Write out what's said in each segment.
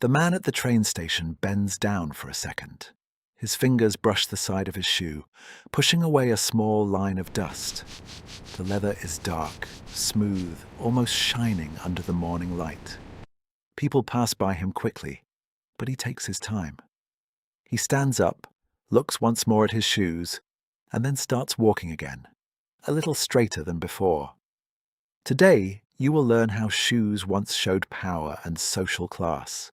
The man at the train station bends down for a second. His fingers brush the side of his shoe, pushing away a small line of dust. The leather is dark, smooth, almost shining under the morning light. People pass by him quickly, but he takes his time. He stands up, looks once more at his shoes, and then starts walking again, a little straighter than before. Today, you will learn how shoes once showed power and social class.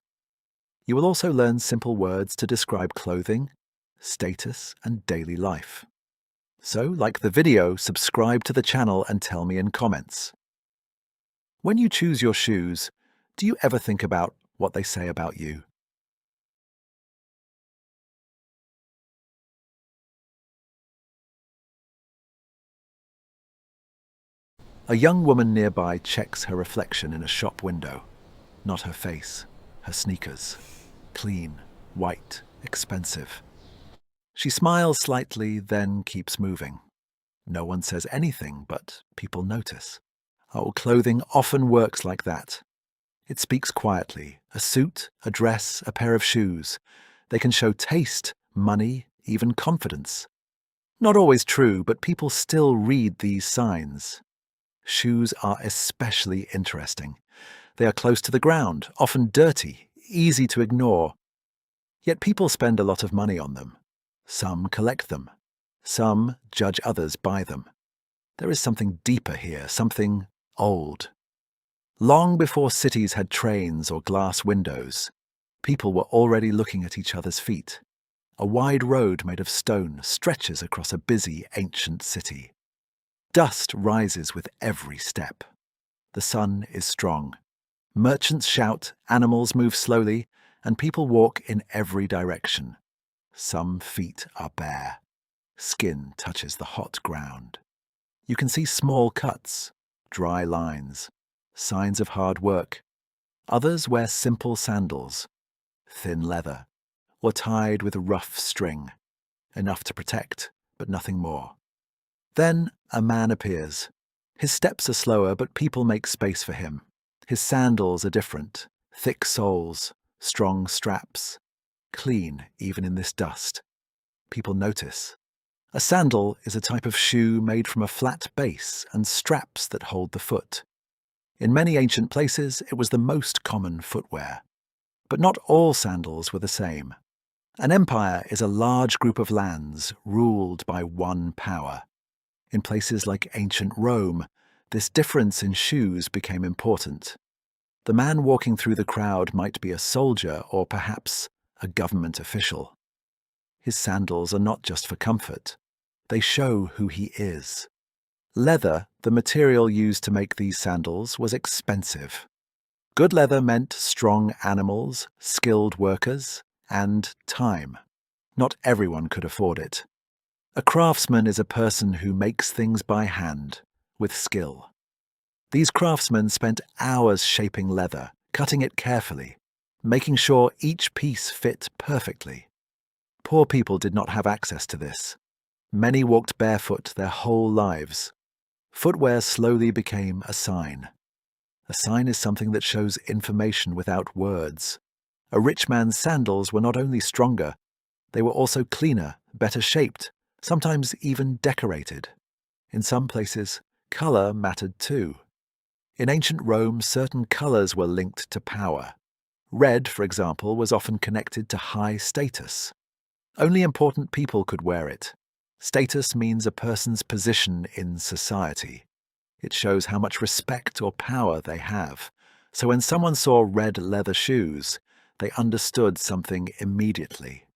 You will also learn simple words to describe clothing, status, and daily life. So, like the video, subscribe to the channel and tell me in comments. When you choose your shoes, do you ever think about what they say about you? A young woman nearby checks her reflection in a shop window. Not her face, her sneakers. Clean, white, expensive. She smiles slightly, then keeps moving. No one says anything, but people notice. Oh, clothing often works like that. It speaks quietly. A suit, a dress, a pair of shoes. They can show taste, money, even confidence. Not always true, but people still read these signs. Shoes are especially interesting. They are close to the ground, often dirty, easy to ignore. Yet people spend a lot of money on them. Some collect them. Some judge others by them. There is something deeper here, something old. Long before cities had trains or glass windows, people were already looking at each other's feet. A wide road made of stone stretches across a busy, ancient city. Dust rises with every step. The sun is strong. Merchants shout, animals move slowly, and people walk in every direction. Some feet are bare. Skin touches the hot ground. You can see small cuts, dry lines, signs of hard work. Others wear simple sandals, thin leather, or tied with a rough string, enough to protect, but nothing more. Then a man appears. His steps are slower, but people make space for him. His sandals are different, thick soles, strong straps, clean even in this dust. People notice. A sandal is a type of shoe made from a flat base and straps that hold the foot. In many ancient places, it was the most common footwear. But not all sandals were the same. An empire is a large group of lands ruled by one power. In places like ancient Rome, this difference in shoes became important. The man walking through the crowd might be a soldier or perhaps a government official. His sandals are not just for comfort. They show who he is. Leather, the material used to make these sandals, was expensive. Good leather meant strong animals, skilled workers, and time. Not everyone could afford it. A craftsman is a person who makes things by hand, with skill. These craftsmen spent hours shaping leather, cutting it carefully, making sure each piece fit perfectly. Poor people did not have access to this. Many walked barefoot their whole lives. Footwear slowly became a sign. A sign is something that shows information without words. A rich man's sandals were not only stronger, they were also cleaner, better shaped, sometimes even decorated. In some places, color mattered too. In ancient Rome, certain colors were linked to power. Red, for example, was often connected to high status. Only important people could wear it. Status means a person's position in society. It shows how much respect or power they have. So when someone saw red leather shoes, they understood something immediately.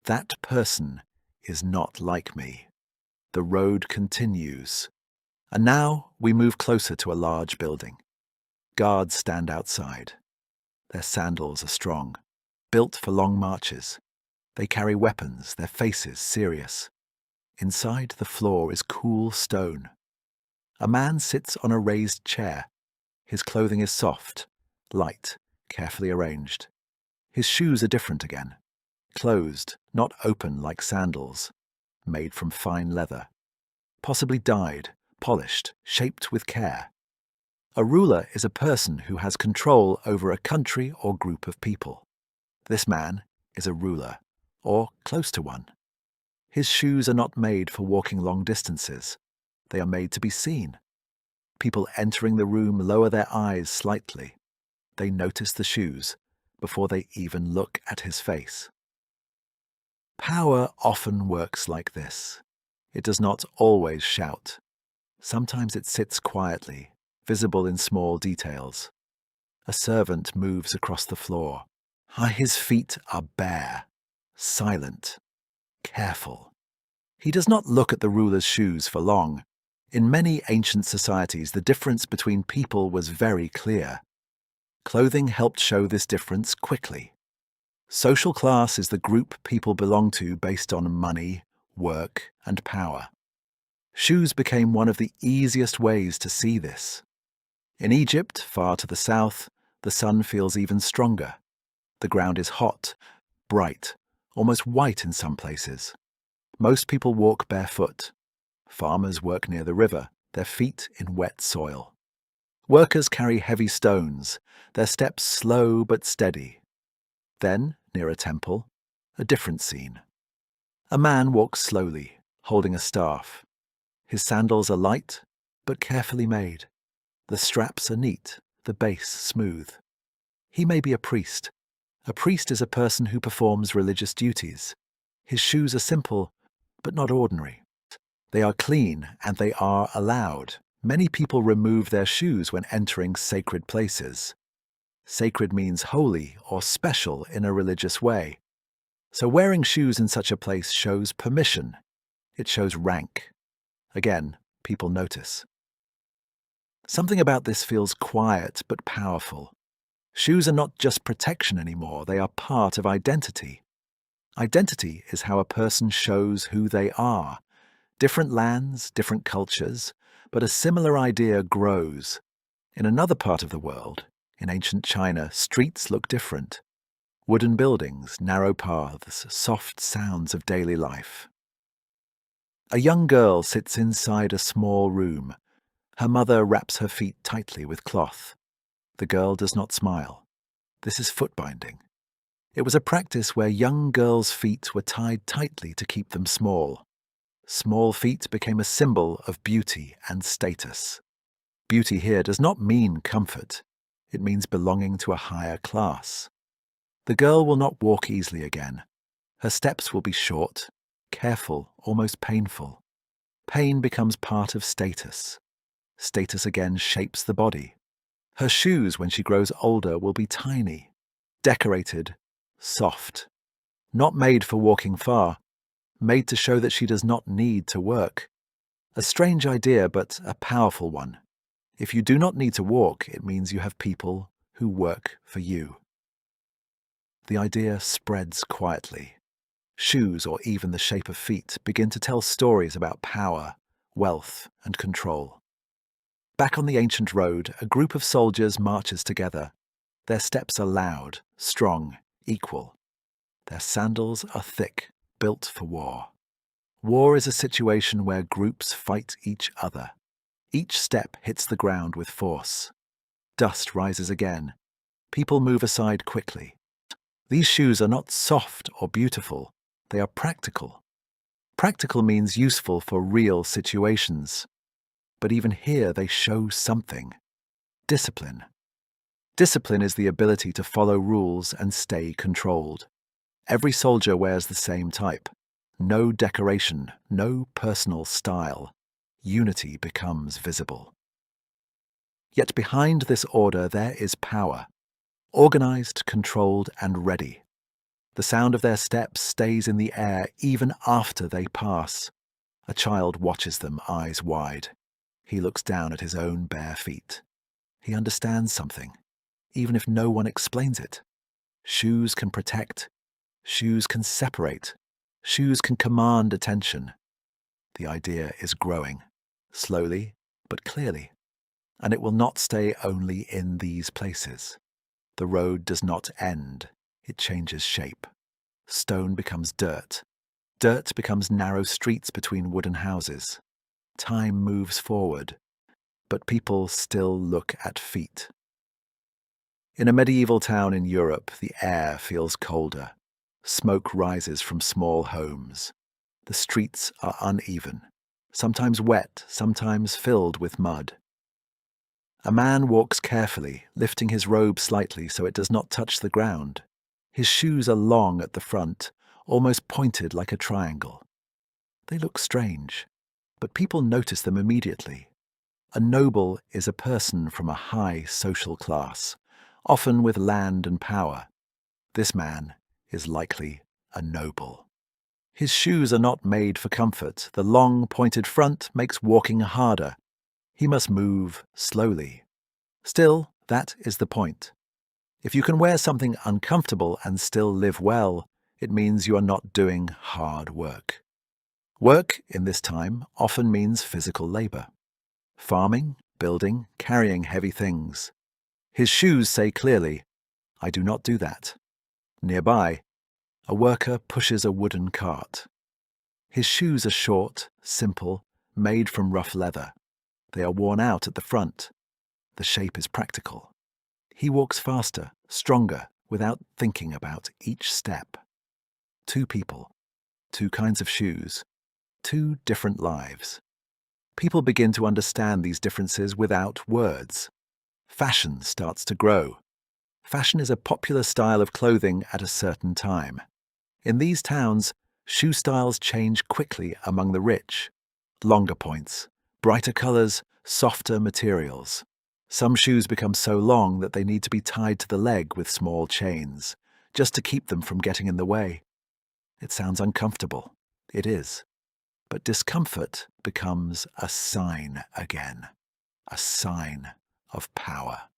That person is not like me. The road continues. And now we move closer to a large building. Guards stand outside. Their sandals are strong, built for long marches. They carry weapons, their faces serious. Inside, the floor is cool stone. A man sits on a raised chair. His clothing is soft, light, carefully arranged. His shoes are different again. Closed, not open like sandals. Made from fine leather. Possibly dyed, polished, shaped with care. A ruler is a person who has control over a country or group of people. This man is a ruler, or close to one. His shoes are not made for walking long distances. They are made to be seen. People entering the room lower their eyes slightly. They notice the shoes before they even look at his face. Power often works like this. It does not always shout. Sometimes it sits quietly, visible in small details. A servant moves across the floor. His feet are bare, silent, careful. He does not look at the ruler's shoes for long. In many ancient societies, the difference between people was very clear. Clothing helped show this difference quickly. Social class is the group people belong to based on money, work, and power. Shoes became one of the easiest ways to see this. In Egypt, far to the south, the sun feels even stronger. The ground is hot, bright, almost white in some places. Most people walk barefoot. Farmers work near the river, their feet in wet soil. Workers carry heavy stones, their steps slow but steady. Then, near a temple, a different scene. A man walks slowly, holding a staff. His sandals are light, but carefully made. The straps are neat, the base smooth. He may be a priest. A priest is a person who performs religious duties. His shoes are simple, but not ordinary. They are clean and they are allowed. Many people remove their shoes when entering sacred places. Sacred means holy or special in a religious way. So wearing shoes in such a place shows permission. It shows rank. Again, people notice. Something about this feels quiet but powerful. Shoes are not just protection anymore, they are part of identity. Identity is how a person shows who they are. Different lands, different cultures, but a similar idea grows. In another part of the world, in ancient China, streets look different. Wooden buildings, narrow paths, soft sounds of daily life. A young girl sits inside a small room. Her mother wraps her feet tightly with cloth. The girl does not smile. This is foot binding. It was a practice where young girls' feet were tied tightly to keep them small. Small feet became a symbol of beauty and status. Beauty here does not mean comfort. It means belonging to a higher class. The girl will not walk easily again. Her steps will be short, careful, almost painful. Pain becomes part of status. Status again shapes the body. Her shoes, when she grows older, will be tiny, decorated, soft. Not made for walking far, made to show that she does not need to work. A strange idea, but a powerful one. If you do not need to walk, it means you have people who work for you. The idea spreads quietly. Shoes, or even the shape of feet, begin to tell stories about power, wealth, and control. Back on the ancient road, a group of soldiers marches together. Their steps are loud, strong, equal. Their sandals are thick, built for war. War is a situation where groups fight each other. Each step hits the ground with force. Dust rises again. People move aside quickly. These shoes are not soft or beautiful. They are practical. Practical means useful for real situations. But even here they show something. Discipline. Discipline is the ability to follow rules and stay controlled. Every soldier wears the same type. No decoration, no personal style. Unity becomes visible. Yet behind this order there is power. Organized, controlled, and ready. The sound of their steps stays in the air even after they pass. A child watches them, eyes wide. He looks down at his own bare feet. He understands something, even if no one explains it. Shoes can protect. Shoes can separate. Shoes can command attention. The idea is growing, slowly but clearly. And it will not stay only in these places. The road does not end. It changes shape. Stone becomes dirt. Dirt becomes narrow streets between wooden houses. Time moves forward, but people still look at feet. In a medieval town in Europe, the air feels colder. Smoke rises from small homes. The streets are uneven, sometimes wet, sometimes filled with mud. A man walks carefully, lifting his robe slightly so it does not touch the ground. His shoes are long at the front, almost pointed like a triangle. They look strange, but people notice them immediately. A noble is a person from a high social class, often with land and power. This man is likely a noble. His shoes are not made for comfort. The long, pointed front makes walking harder. He must move slowly. Still, that is the point. If you can wear something uncomfortable and still live well, it means you are not doing hard work. Work, in this time, often means physical labor. Farming, building, carrying heavy things. His shoes say clearly, "I do not do that." Nearby, a worker pushes a wooden cart. His shoes are short, simple, made from rough leather. They are worn out at the front. The shape is practical. He walks faster, stronger, without thinking about each step. Two people, two kinds of shoes, two different lives. People begin to understand these differences without words. Fashion starts to grow. Fashion is a popular style of clothing at a certain time. In these towns, shoe styles change quickly among the rich. Longer points, brighter colors, softer materials. Some shoes become so long that they need to be tied to the leg with small chains, just to keep them from getting in the way. It sounds uncomfortable. It is. But discomfort becomes a sign again. A sign of power.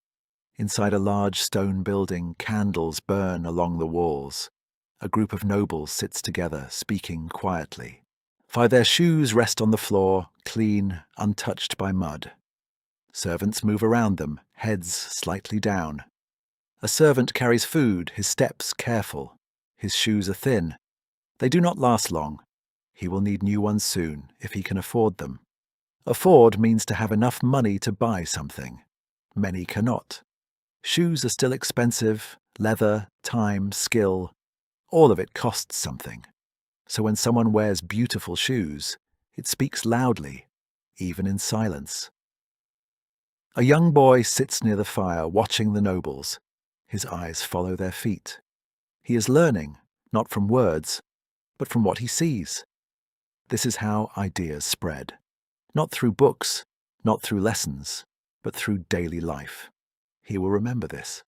Inside a large stone building, candles burn along the walls. A group of nobles sits together, speaking quietly. For their shoes rest on the floor, clean, untouched by mud. Servants move around them, heads slightly down. A servant carries food, his steps careful. His shoes are thin. They do not last long. He will need new ones soon, if he can afford them. Afford means to have enough money to buy something. Many cannot. Shoes are still expensive, leather, time, skill. All of it costs something. So when someone wears beautiful shoes, it speaks loudly, even in silence. A young boy sits near the fire, watching the nobles. His eyes follow their feet. He is learning, not from words, but from what he sees. This is how ideas spread. Not through books, not through lessons, but through daily life. He will remember this.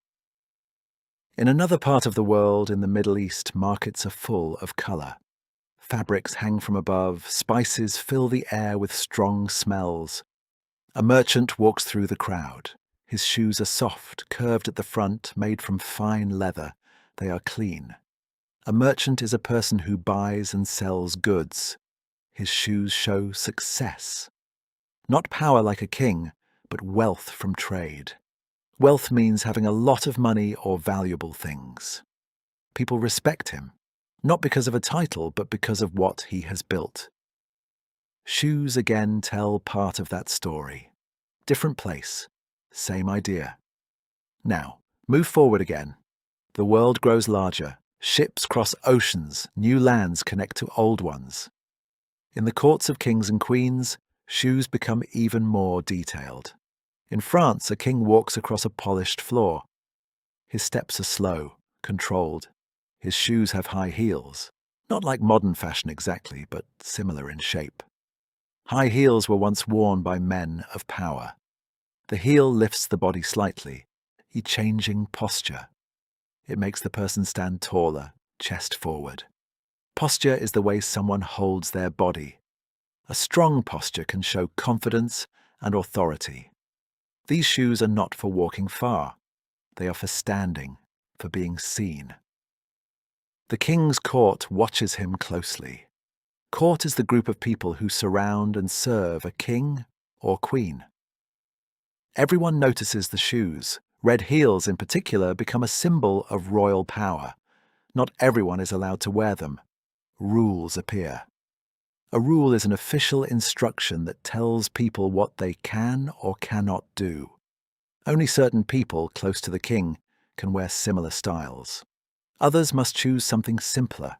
In another part of the world, in the Middle East, markets are full of color. Fabrics hang from above, spices fill the air with strong smells. A merchant walks through the crowd. His shoes are soft, curved at the front, made from fine leather. They are clean. A merchant is a person who buys and sells goods. His shoes show success. Not power like a king, but wealth from trade. Wealth means having a lot of money or valuable things. People respect him, not because of a title, but because of what he has built. Shoes again tell part of that story. Different place, same idea. Now, move forward again. The world grows larger. Ships cross oceans. New lands connect to old ones. In the courts of kings and queens, shoes become even more detailed. In France, a king walks across a polished floor. His steps are slow, controlled. His shoes have high heels. Not like modern fashion exactly, but similar in shape. High heels were once worn by men of power. The heel lifts the body slightly, a changing posture. It makes the person stand taller, chest forward. Posture is the way someone holds their body. A strong posture can show confidence and authority. These shoes are not for walking far. They are for standing, for being seen. The king's court watches him closely. Court is the group of people who surround and serve a king or queen. Everyone notices the shoes. Red heels in particular become a symbol of royal power. Not everyone is allowed to wear them. Rules appear. A rule is an official instruction that tells people what they can or cannot do. Only certain people close to the king can wear similar styles. Others must choose something simpler.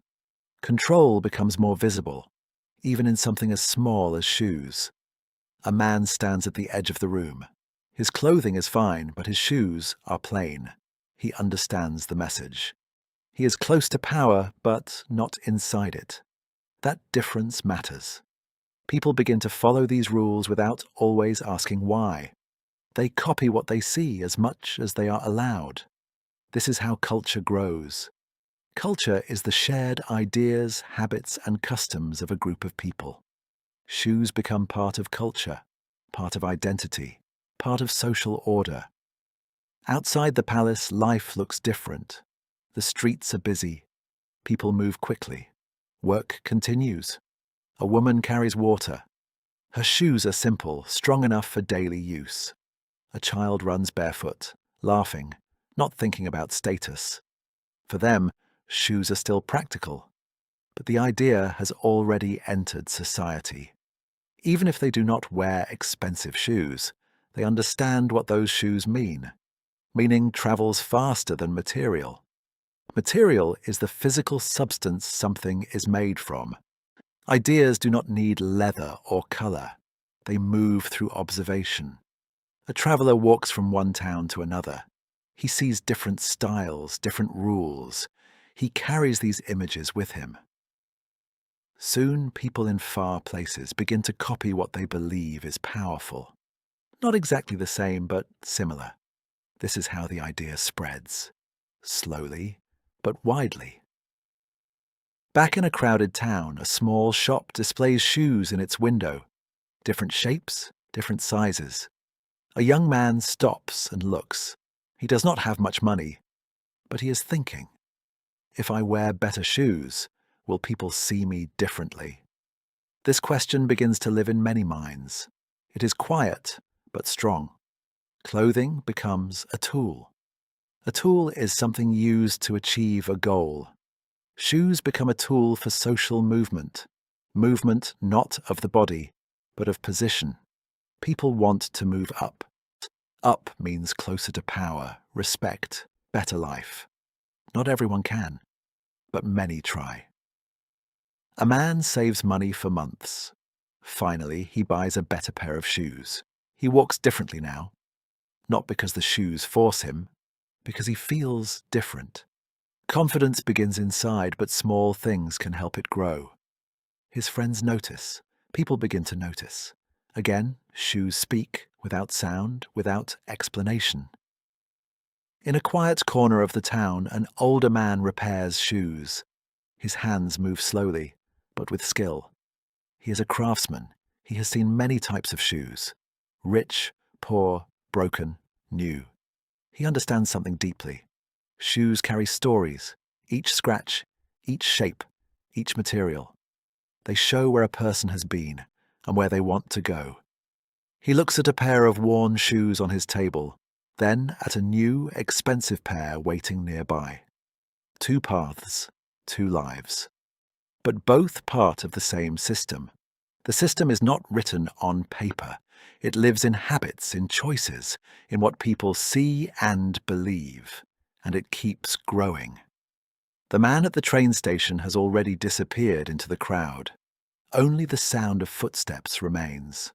Control becomes more visible, even in something as small as shoes. A man stands at the edge of the room. His clothing is fine, but his shoes are plain. He understands the message. He is close to power, but not inside it. That difference matters. People begin to follow these rules without always asking why. They copy what they see as much as they are allowed. This is how culture grows. Culture is the shared ideas, habits, and customs of a group of people. Shoes become part of culture, part of identity, part of social order. Outside the palace, life looks different. The streets are busy. People move quickly. Work continues. A woman carries water. Her shoes are simple, strong enough for daily use. A child runs barefoot, laughing, not thinking about status. For them, shoes are still practical. But the idea has already entered society. Even if they do not wear expensive shoes, they understand what those shoes mean. Meaning travels faster than material. Material is the physical substance something is made from. Ideas do not need leather or color. They move through observation. A traveler walks from one town to another. He sees different styles, different rules. He carries these images with him. Soon, people in far places begin to copy what they believe is powerful. Not exactly the same, but similar. This is how the idea spreads. Slowly, but widely. Back in a crowded town, a small shop displays shoes in its window. Different shapes, different sizes. A young man stops and looks. He does not have much money, but he is thinking. If I wear better shoes, will people see me differently? This question begins to live in many minds. It is quiet, but strong. Clothing becomes a tool. A tool is something used to achieve a goal. Shoes become a tool for social movement. Movement not of the body, but of position. People want to move up. Up means closer to power, respect, better life. Not everyone can, but many try. A man saves money for months. Finally, he buys a better pair of shoes. He walks differently now. Not because the shoes force him, because he feels different. Confidence begins inside, but small things can help it grow. His friends notice. People begin to notice. Again, shoes speak, without sound, without explanation. In a quiet corner of the town, an older man repairs shoes. His hands move slowly, but with skill. He is a craftsman. He has seen many types of shoes. Rich, poor, broken, new. He understands something deeply. Shoes carry stories, each scratch, each shape, each material. They show where a person has been and where they want to go. He looks at a pair of worn shoes on his table, then at a new, expensive pair waiting nearby. Two paths, two lives. But both part of the same system. The system is not written on paper. It lives in habits, in choices, in what people see and believe. And it keeps growing. The man at the train station has already disappeared into the crowd. Only the sound of footsteps remains.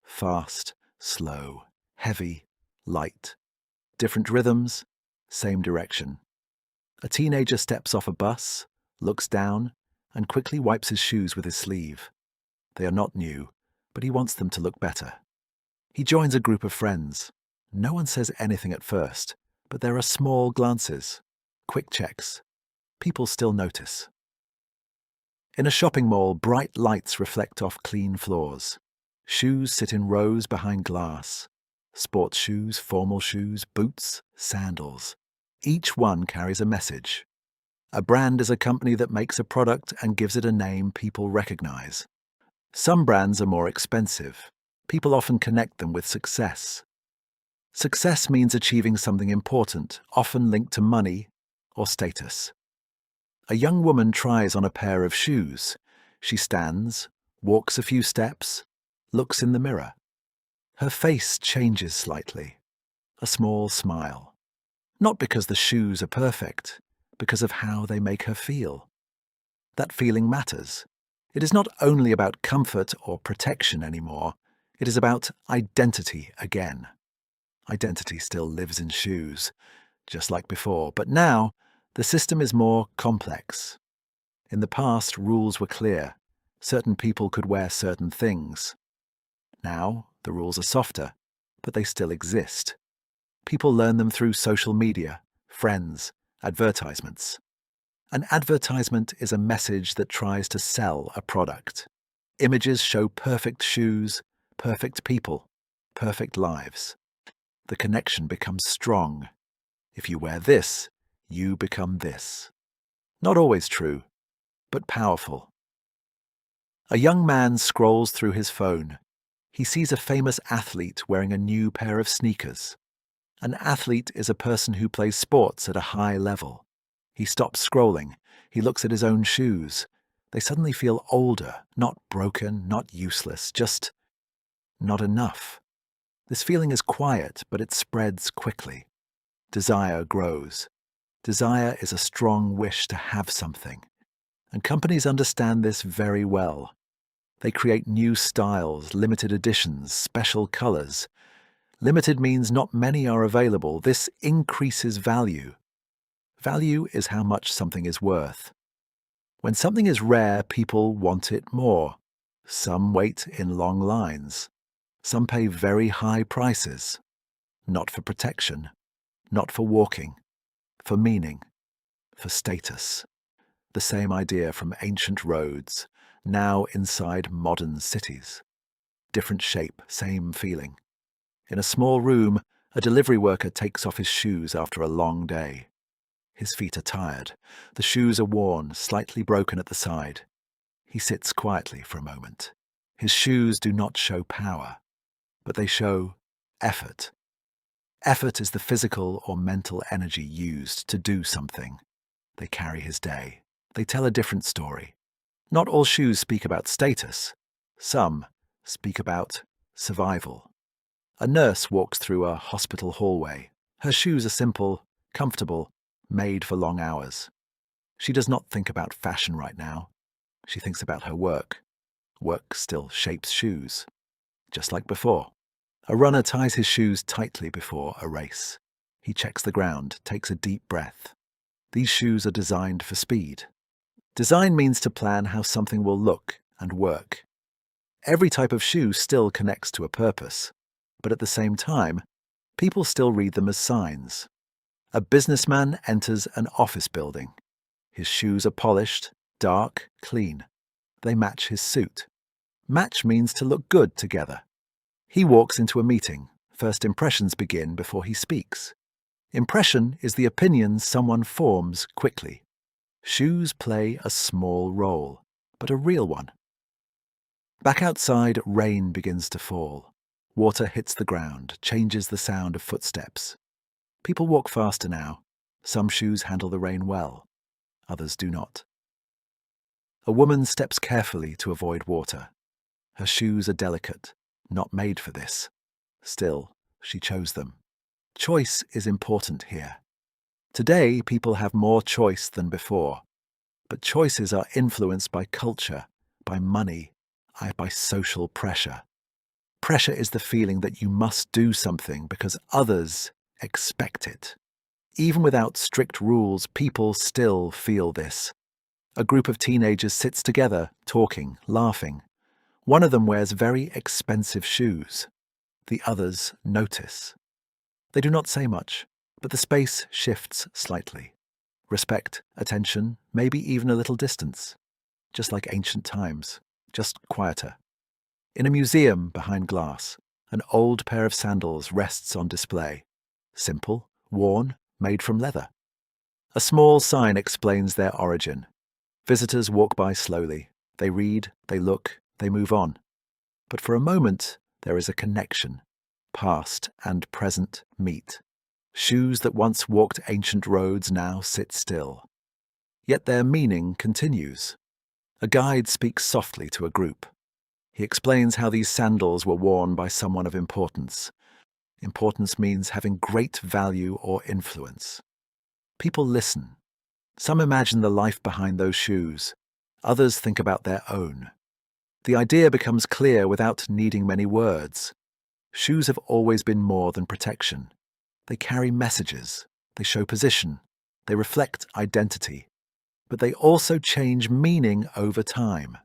Fast, slow, heavy, light. Different rhythms, same direction. A teenager steps off a bus, looks down, and quickly wipes his shoes with his sleeve. They are not new, but he wants them to look better. He joins a group of friends. No one says anything at first, but there are small glances, quick checks. People still notice. In a shopping mall, bright lights reflect off clean floors. Shoes sit in rows behind glass. Sports shoes, formal shoes, boots, sandals. Each one carries a message. A brand is a company that makes a product and gives it a name people recognize. Some brands are more expensive. People often connect them with success. Success means achieving something important, often linked to money or status. A young woman tries on a pair of shoes. She stands, walks a few steps, looks in the mirror. Her face changes slightly. A small smile. Not because the shoes are perfect, because of how they make her feel. That feeling matters. It is not only about comfort or protection anymore, it is about identity again. Identity still lives in shoes, just like before, but now the system is more complex. In the past, rules were clear. Certain people could wear certain things. Now, the rules are softer, but they still exist. People learn them through social media, friends, advertisements. An advertisement is a message that tries to sell a product. Images show perfect shoes, perfect people, perfect lives. The connection becomes strong. If you wear this, you become this. Not always true, but powerful. A young man scrolls through his phone. He sees a famous athlete wearing a new pair of sneakers. An athlete is a person who plays sports at a high level. He stops scrolling. He looks at his own shoes. They suddenly feel older, not broken, not useless, just not enough. This feeling is quiet, but it spreads quickly. Desire grows. Desire is a strong wish to have something. And companies understand this very well. They create new styles, limited editions, special colors. Limited means not many are available. This increases value. Value is how much something is worth. When something is rare, people want it more. Some wait in long lines. Some pay very high prices. Not for protection, not for walking, for meaning, for status. The same idea from ancient roads, now inside modern cities. Different shape, same feeling. In a small room, a delivery worker takes off his shoes after a long day. His feet are tired. The shoes are worn, slightly broken at the side. He sits quietly for a moment. His shoes do not show power, but they show effort. Effort is the physical or mental energy used to do something. They carry his day. They tell a different story. Not all shoes speak about status. Some speak about survival. A nurse walks through a hospital hallway. Her shoes are simple, comfortable, made for long hours. She does not think about fashion right now. She thinks about her work. Work still shapes shoes, just like before. A runner ties his shoes tightly before a race. He checks the ground, takes a deep breath. These shoes are designed for speed. Design means to plan how something will look and work. Every type of shoe still connects to a purpose, but at the same time, people still read them as signs. A businessman enters an office building. His shoes are polished, dark, clean. They match his suit. Match means to look good together. He walks into a meeting. First impressions begin before he speaks. Impression is the opinion someone forms quickly. Shoes play a small role, but a real one. Back outside, rain begins to fall. Water hits the ground, changes the sound of footsteps. People walk faster now. Some shoes handle the rain well. Others do not. A woman steps carefully to avoid water. Her shoes are delicate, not made for this. Still, she chose them. Choice is important here. Today, people have more choice than before. But choices are influenced by culture, by money, by social pressure. Pressure is the feeling that you must do something because others expect it. Even without strict rules, people still feel this. A group of teenagers sits together, talking, laughing. One of them wears very expensive shoes. The others notice. They do not say much, but the space shifts slightly. Respect, attention, maybe even a little distance. Just like ancient times, just quieter. In a museum behind glass, an old pair of sandals rests on display. Simple, worn, made from leather. A small sign explains their origin. Visitors walk by slowly. They read, they look, they move on. But for a moment, there is a connection. Past and present meet. Shoes that once walked ancient roads now sit still. Yet their meaning continues. A guide speaks softly to a group. He explains how these sandals were worn by someone of importance. Importance means having great value or influence. People listen. Some imagine the life behind those shoes. Others think about their own. The idea becomes clear without needing many words. Shoes have always been more than protection. They carry messages. They show position. They reflect identity. But they also change meaning over time.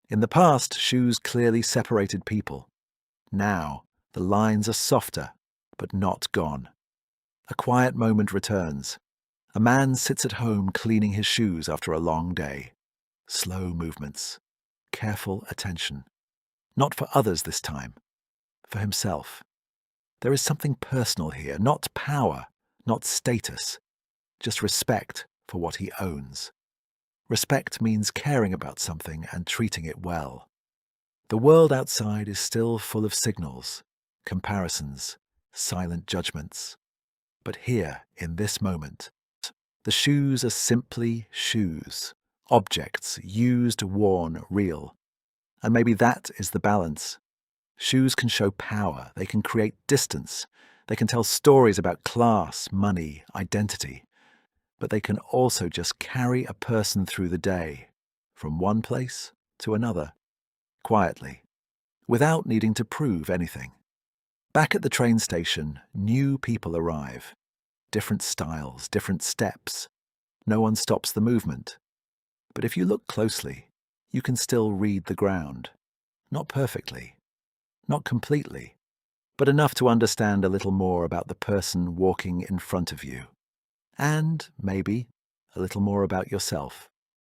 In the past, shoes clearly separated people. Now, the lines are softer, but not gone. A quiet moment returns. A man sits at home cleaning his shoes after a long day. Slow movements. Careful attention. Not for others this time. For himself. There is something personal here, not power, not status. Just respect for what he owns. Respect means caring about something and treating it well. The world outside is still full of signals, comparisons, silent judgments. But here, in this moment, the shoes are simply shoes, objects, used, worn, real. And maybe that is the balance. Shoes can show power, they can create distance, they can tell stories about class, money, identity. But they can also just carry a person through the day, from one place to another, quietly, without needing to prove anything. Back at the train station, new people arrive. Different styles, different steps. No one stops the movement. But if you look closely, you can still read the ground. Not perfectly, not completely, but enough to understand a little more about the person walking in front of you. And, maybe, a little more about yourself.